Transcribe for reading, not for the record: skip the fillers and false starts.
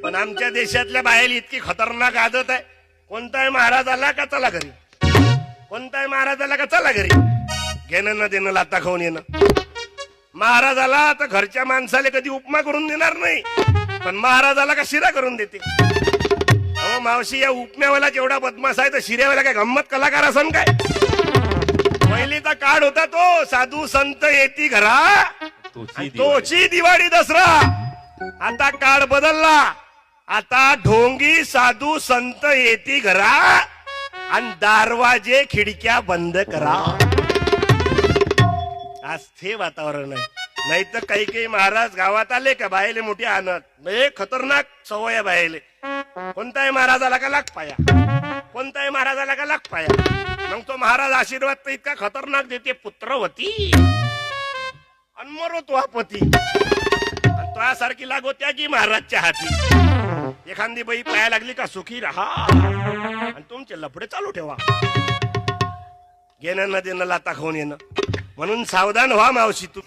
पण आमच्या देशातल्या बाहेर इतकी खतरनाक आदत आहे. कोणताही महाराज आला का चला घरी, कोणताही महाराज आला का चला घरी, घेणं न देणं लाता खाऊन येणं. महाराज आला तर घरच्या माणसाला कधी उपमा करून देणार नाही, पण महाराज आला का शिरा करून देते. अहो मावशी, या उपम्यावाला जेवढा बदमाश आहे तर शिऱ्यावाला काय गंमत कलाकार असन काय? पहिलीचा काळ होता तो साधू संत येती घरा, तोची दिवाळी दसरा. आता काळ बदलला, आता ढोंगी साधू संत येती घरा आणि दारवाजे खिडक्या बंद करा. आज ते वातावरण आहे. नाही तर काही काही महाराज गावात आले का बायले मोठी आणत, खतरनाक सवय आहे बायले. कोणताही महाराज आला का लाग पाया, कोणताही महाराज आला का लाग पाया. मग तो महाराज आशीर्वाद तर इतका खतरनाक देते, पुत्रवती अनमरो पती. सारखी लागोत्या की महाराजच्या हाती. एखादी बाई पाया लागली का सुखी राहा आणि तुमचे लफडे चालू ठेवा. घेणं न देणं लाता खाऊन येणं. म्हणून सावधान व्हा मावशी. तू